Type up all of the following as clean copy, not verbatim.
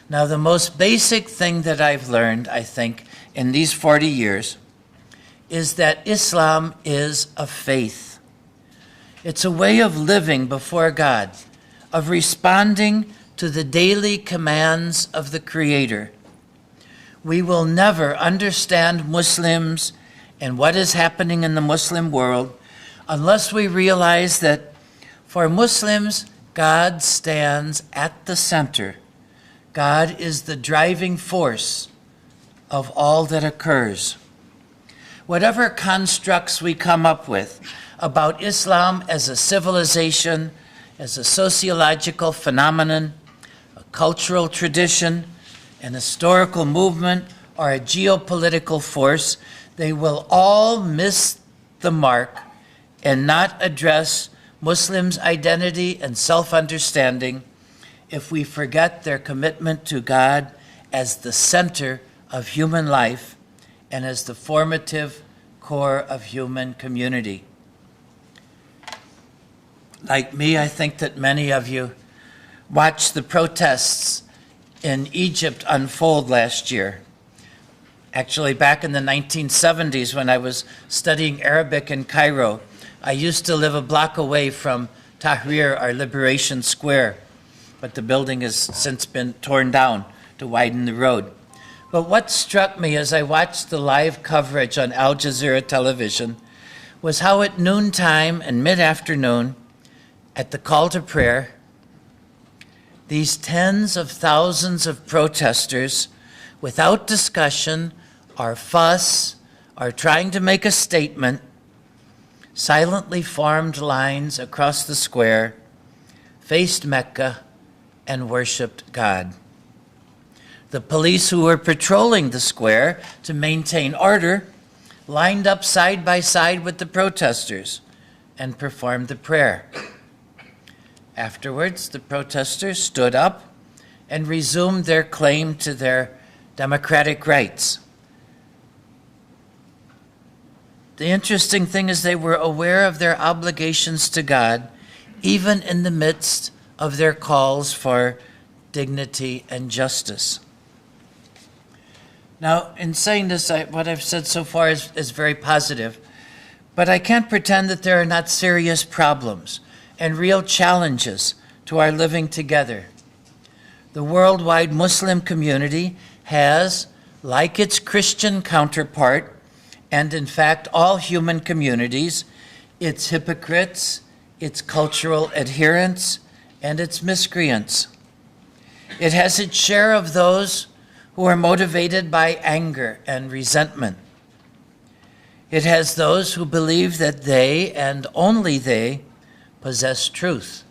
Now, the most basic thing that I've learned, I think, in these 40 years is that Islam is a faith. It's a way of living before God, of responding to the daily commands of the Creator. We will never understand Muslims and what is happening in the Muslim world unless we realize that for Muslims, God stands at the center. God is the driving force of all that occurs. Whatever constructs we come up with about Islam as a civilization, as a sociological phenomenon, a cultural tradition, an historical movement, or a geopolitical force, they will all miss the mark and not address Muslims' identity and self-understanding if we forget their commitment to God as the center of human life and as the formative core of human community. Like me, I think that many of you watched the protests in Egypt unfold last year. Actually, back in the 1970s when I was studying Arabic in Cairo, I used to live a block away from Tahrir, our Liberation Square, but the building has since been torn down to widen the road. But what struck me as I watched the live coverage on Al Jazeera television was how at noontime and mid-afternoon, at the call to prayer, these tens of thousands of protesters, without discussion or fuss or trying to make a statement, silently formed lines across the square, faced Mecca, and worshiped God. The police who were patrolling the square to maintain order lined up side by side with the protesters and performed the prayer. Afterwards, the protesters stood up and resumed their claim to their democratic rights. The interesting thing is they were aware of their obligations to God, even in the midst of their calls for dignity and justice. Now, in saying this, what I've said so far is very positive, but I can't pretend that there are not serious problems and real challenges to our living together. The worldwide Muslim community has, like its Christian counterpart, and in fact all human communities, its hypocrites, its cultural adherents, and its miscreants. It has its share of those who are motivated by anger and resentment. It has those who believe that they, and only they, possess truth,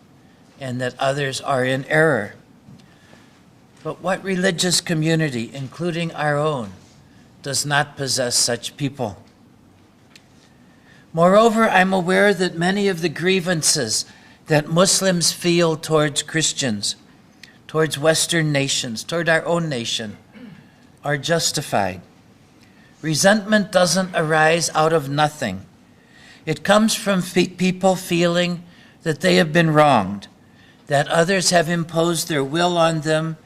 and that others are in error. But what religious community, including our own, does not possess such people? Moreover, I'm aware that many of the grievances that Muslims feel towards Christians, towards Western nations, toward our own nation, are justified. Resentment doesn't arise out of nothing. It comes from people feeling that they have been wronged, that others have imposed their will on them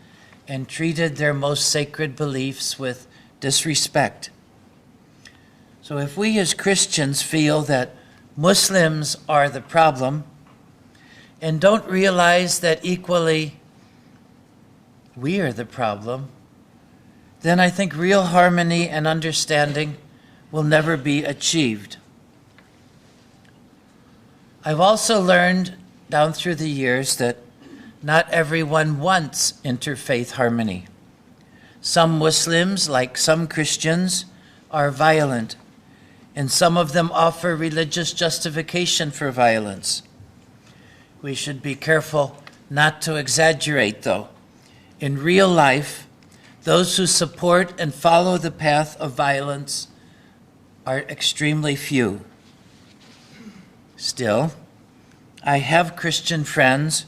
and treated their most sacred beliefs with disrespect. So if we as Christians feel that Muslims are the problem and don't realize that equally we are the problem, then I think real harmony and understanding will never be achieved. I've also learned down through the years that not everyone wants interfaith harmony. Some Muslims, like some Christians, are violent, and some of them offer religious justification for violence. We should be careful not to exaggerate, though. In real life, those who support and follow the path of violence are extremely few. Still, I have Christian friends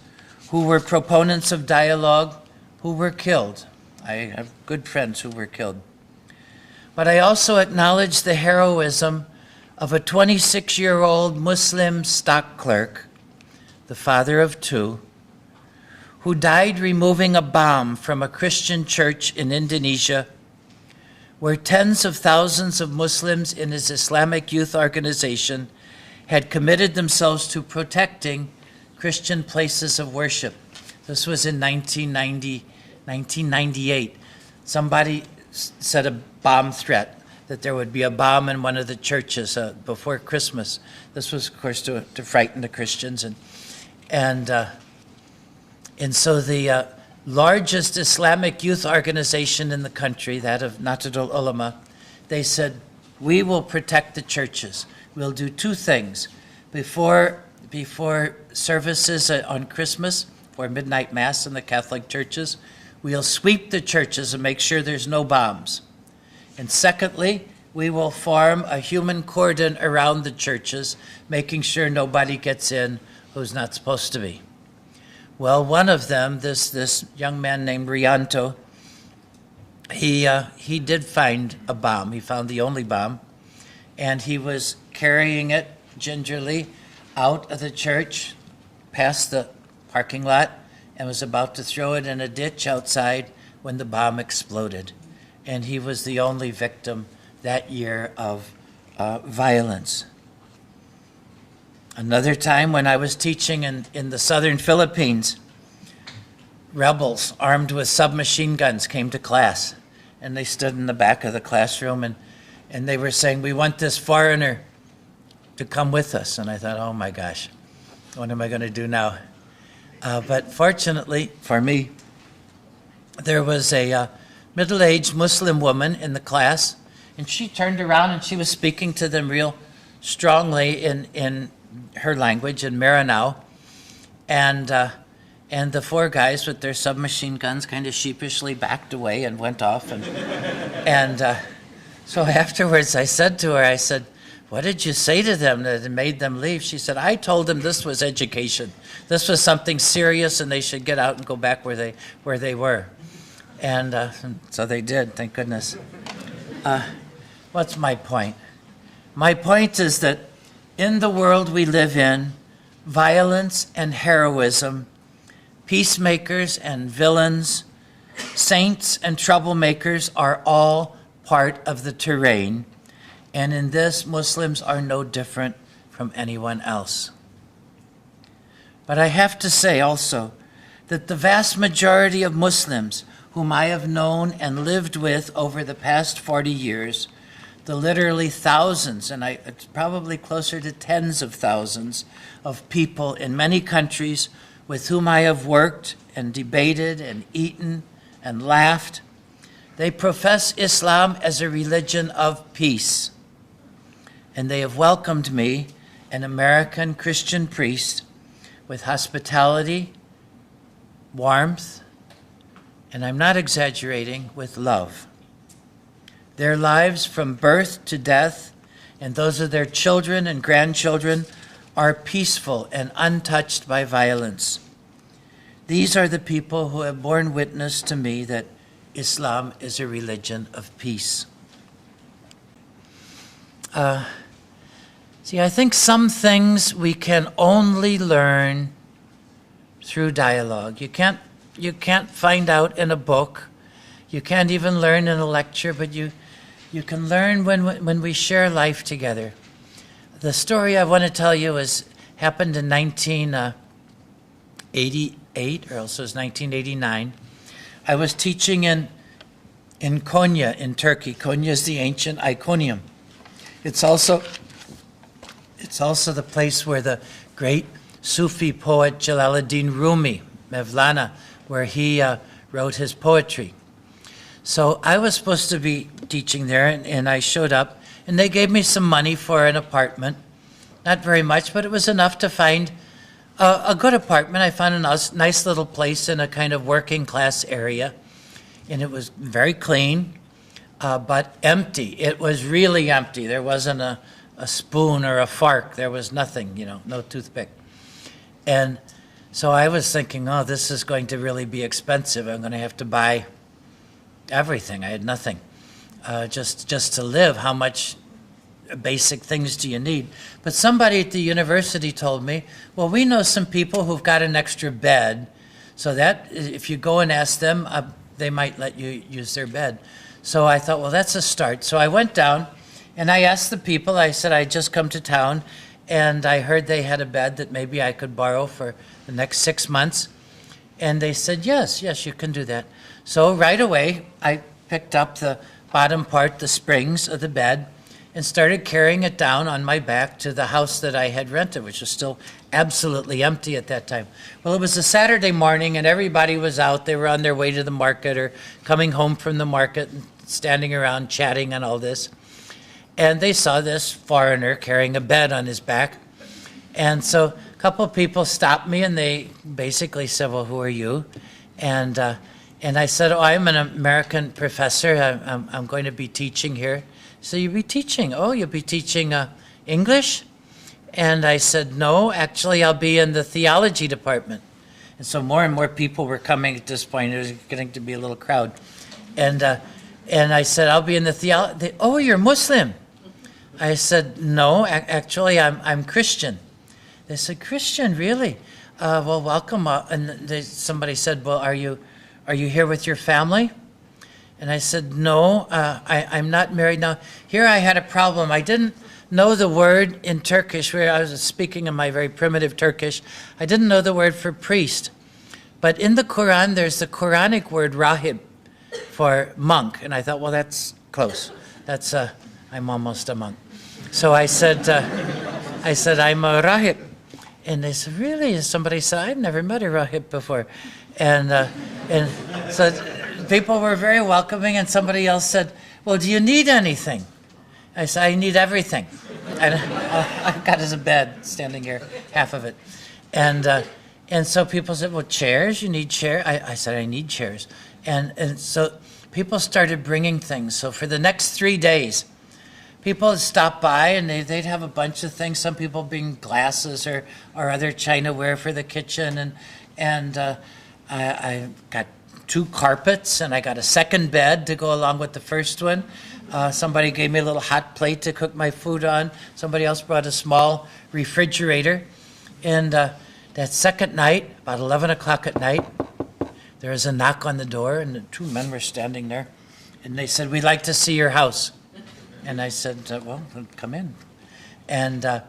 who were proponents of dialogue who were killed. I have good friends who were killed. But I also acknowledge the heroism of a 26-year-old Muslim stock clerk, the father of two, who died removing a bomb from a Christian church in Indonesia, where tens of thousands of Muslims in his Islamic youth organization had committed themselves to protecting Christian places of worship. This was in 1998. Somebody said a bomb threat, that there would be a bomb in one of the churches before Christmas. This was, of course, to frighten the Christians. And so the largest Islamic youth organization in the country, that of Nahdlatul Ulama, they said, we will protect the churches. We'll do two things. Before services on Christmas, for midnight mass in the Catholic churches, we'll sweep the churches and make sure there's no bombs. And secondly, we will form a human cordon around the churches, making sure nobody gets in who's not supposed to be. Well, one of them, this young man named Rianto, he did find a bomb. He found the only bomb, and he was carrying it gingerly out of the church, past the parking lot, and was about to throw it in a ditch outside when the bomb exploded. And he was the only victim that year of violence. Another time when I was teaching in the southern Philippines, rebels armed with submachine guns came to class, and they stood in the back of the classroom, and they were saying, we want this foreigner to come with us. And I thought, oh my gosh, what am I going to do now? But fortunately for me, there was a middle-aged Muslim woman in the class, and she turned around and she was speaking to them real strongly in her language, in Maranao, and the four guys with their submachine guns kind of sheepishly backed away and went off, and so afterwards I said to her, I said, what did you say to them that made them leave? She said, I told them this was education. This was something serious, and they should get out and go back where they were. And so they did, thank goodness. What's my point? My point is that in the world we live in, violence and heroism, peacemakers and villains, saints and troublemakers are all part of the terrain. And in this, Muslims are no different from anyone else. But I have to say also that the vast majority of Muslims whom I have known and lived with over the past 40 years, the literally thousands, and it's probably closer to tens of thousands of people in many countries with whom I have worked and debated and eaten and laughed, they profess Islam as a religion of peace. And they have welcomed me, an American Christian priest, with hospitality, warmth, and I'm not exaggerating, with love. Their lives from birth to death, and those of their children and grandchildren, are peaceful and untouched by violence. These are the people who have borne witness to me that Islam is a religion of peace. See, I think some things we can only learn through dialogue. You can't find out in a book. You can't even learn in a lecture, but you can learn when we share life together. The story I want to tell you happened in 1988, or else it was 1989. I was teaching in Konya in Turkey. Konya is the ancient Iconium. It's also the place where the great Sufi poet Jalaluddin Rumi, Mevlana, where he wrote his poetry. So I was supposed to be teaching there, and I showed up, and they gave me some money for an apartment. Not very much, but it was enough to find a good apartment. I found a nice little place in a kind of working class area, and it was very clean, but empty. It was really empty. There wasn't a spoon or a fork. There was nothing, no toothpick. And so I was thinking, oh, this is going to really be expensive. I'm going to have to buy everything. I had nothing. Just to live, how much basic things do you need? But somebody at the university told me, well, we know some people who've got an extra bed, So that, if you go and ask them, they might let you use their bed. So I thought, well, that's a start. So I went down and I asked the people, I said, I just come to town and I heard they had a bed that maybe I could borrow for the next 6 months. And they said, yes, you can do that. So right away, I picked up the bottom part, the springs of the bed, and started carrying it down on my back to the house that I had rented, which was still absolutely empty at that time. Well, it was a Saturday morning, and everybody was out. They were on their way to the market or coming home from the market and standing around chatting and all this. And they saw this foreigner carrying a bed on his back. And so a couple of people stopped me, and they basically said, well, who are you? And I said, oh, I'm an American professor. I'm going to be teaching here. So you'll be teaching? Oh, you'll be teaching English? And I said, no, actually, I'll be in the theology department. And so more and more people were coming at this point. It was getting to be a little crowd. And I said, I'll be in the theology. Oh, you're Muslim? I said, no, actually, I'm Christian. They said, Christian, really? Well, welcome. And somebody said, well, are you here with your family? And I said, no, I'm not married now. Here I had a problem. I didn't know the word in Turkish, where I was speaking in my very primitive Turkish. I didn't know the word for priest. But in the Quran, there's the Quranic word rahib for monk. And I thought, well, that's close. That's, I'm almost a monk. So I said, I'm a rahib. And they said, really? And somebody said, I've never met a rahib before. And so people were very welcoming, and somebody else said, well, do you need anything? I said, I need everything. And I've got a bed standing here, half of it. And so people said, well, chairs, you need chairs? I said, I need chairs. And so people started bringing things. So for the next 3 days, people would stop by, and they'd have a bunch of things. Some people bring glasses or other chinaware for the kitchen. And I got 2 carpets, and I got a second bed to go along with the first one. Somebody gave me a little hot plate to cook my food on. Somebody else brought a small refrigerator. And that second night, about 11 o'clock at night, there was a knock on the door, and the 2 men were standing there. And they said, we'd like to see your house. And I said, well, come in. And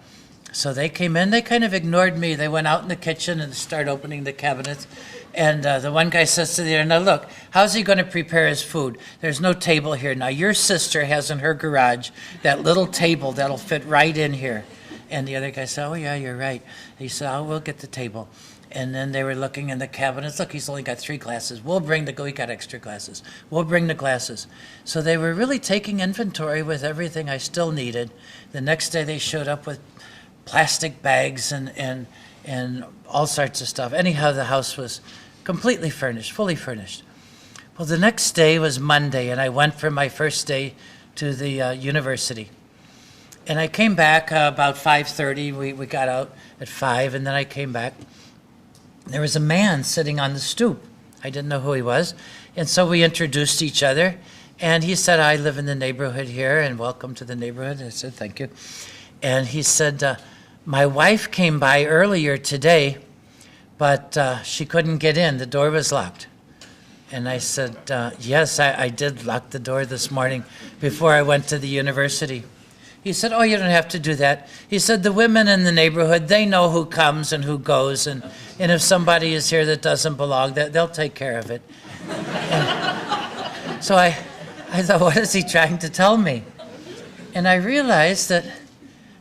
so they came in. They kind of ignored me. They went out in the kitchen and started opening the cabinets. And the one guy says to the other, now look, how's he going to prepare his food? There's no table here. Now, your sister has in her garage that little table that'll fit right in here. And the other guy said, oh, yeah, you're right. He said, oh, we'll get the table. And then they were looking in the cabinets. Look, he's only got 3 glasses. We'll bring he got extra glasses. We'll bring the glasses. So they were really taking inventory with everything I still needed. The next day they showed up with plastic bags and all sorts of stuff. Anyhow, the house was completely furnished, fully furnished. Well, the next day was Monday, and I went for my first day to the university. And I came back about 5:30. We got out at 5, and then I came back. There was a man sitting on the stoop. I didn't know who he was. And so we introduced each other. And he said, I live in the neighborhood here, and welcome to the neighborhood. I said, thank you. And he said, my wife came by earlier today, but she couldn't get in. The door was locked. And I said, yes, I did lock the door this morning before I went to the university. He said, oh, you don't have to do that. He said, the women in the neighborhood, they know who comes and who goes. And if somebody is here that doesn't belong, they'll take care of it. And so I thought, what is he trying to tell me? And I realized that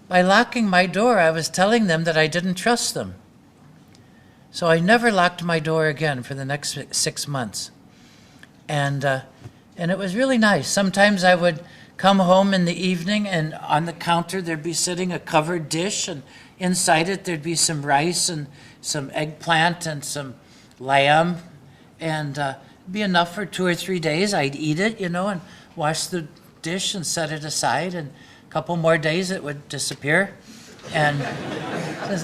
by locking my door, I was telling them that I didn't trust them. So I never locked my door again for the next 6 months. And it was really nice. Sometimes I would come home in the evening, and on the counter there'd be sitting a covered dish, and inside it there'd be some rice and some eggplant and some lamb, and it'd be enough for 2 or 3 days. I'd eat it, and wash the dish and set it aside, and a couple more days it would disappear. And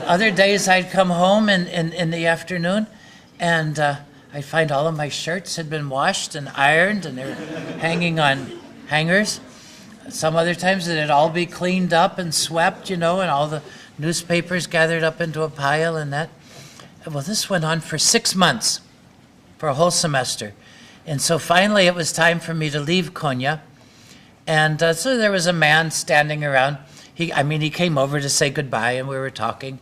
other days I'd come home in the afternoon, and I'd find all of my shirts had been washed and ironed, and they were hanging on hangers. Some other times it'd all be cleaned up and swept, and all the newspapers gathered up into a pile and that. Well, this went on for 6 months. for a whole semester. And so finally it was time for me to leave Konya. And so there was a man standing around. He came over to say goodbye, and we were talking.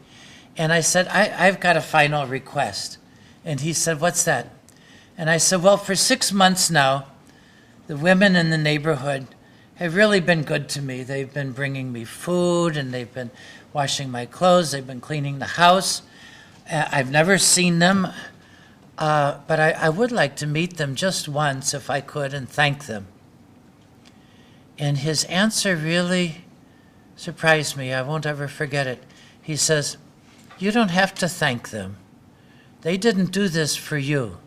And I said, I've got a final request. And he said, what's that? And I said, well, for 6 months now, the women in the neighborhood have really been good to me. They've been bringing me food, and they've been washing my clothes. They've been cleaning the house. I've never seen them, but I would like to meet them just once if I could and thank them. And his answer really surprised me. I won't ever forget it. He says, you don't have to thank them. They didn't do this for you.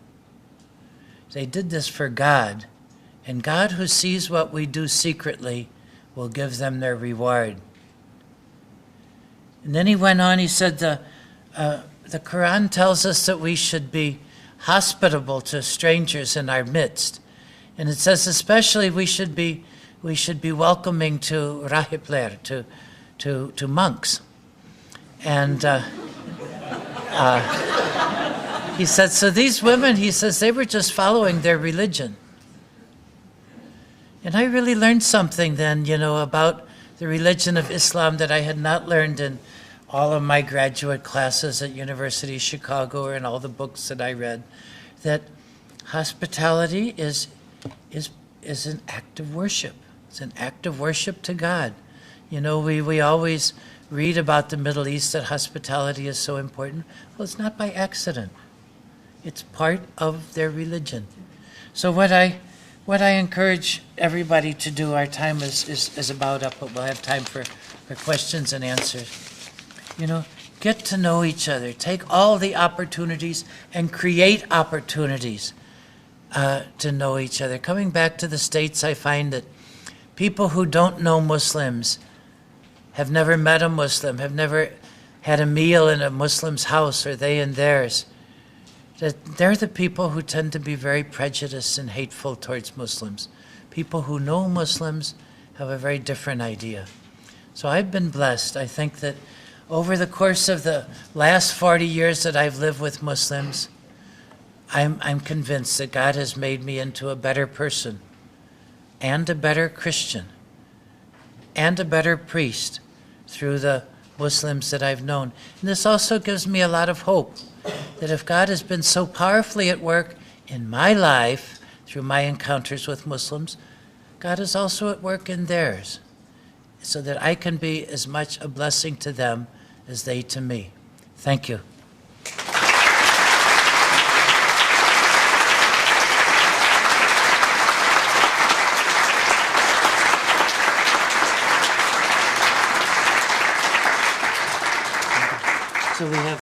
They did this for God. And God, who sees what we do secretly, will give them their reward. And then he went on, he said, the Quran tells us that we should be hospitable to strangers in our midst. And it says especially we should be welcoming to rahibler, to monks. And he said, so these women, he says, they were just following their religion. And I really learned something then, about the religion of Islam that I had not learned in all of my graduate classes at University of Chicago or in all the books that I read, that hospitality is an act of worship. It's an act of worship to God. We always read about the Middle East, that hospitality is so important. Well, it's not by accident. It's part of their religion. So what I encourage everybody to do, our time is about up, but we'll have time for questions and answers. Get to know each other. Take all the opportunities and create opportunities to know each other. Coming back to the States, I find that people who don't know Muslims, have never met a Muslim, have never had a meal in a Muslim's house or they in theirs, that they're the people who tend to be very prejudiced and hateful towards Muslims. People who know Muslims have a very different idea. So I've been blessed. I think that over the course of the last 40 years that I've lived with Muslims, I'm convinced that God has made me into a better person and a better Christian and a better priest through the Muslims that I've known. And this also gives me a lot of hope that if God has been so powerfully at work in my life through my encounters with Muslims, God is also at work in theirs, so that I can be as much a blessing to them as they to me. Thank you. So we have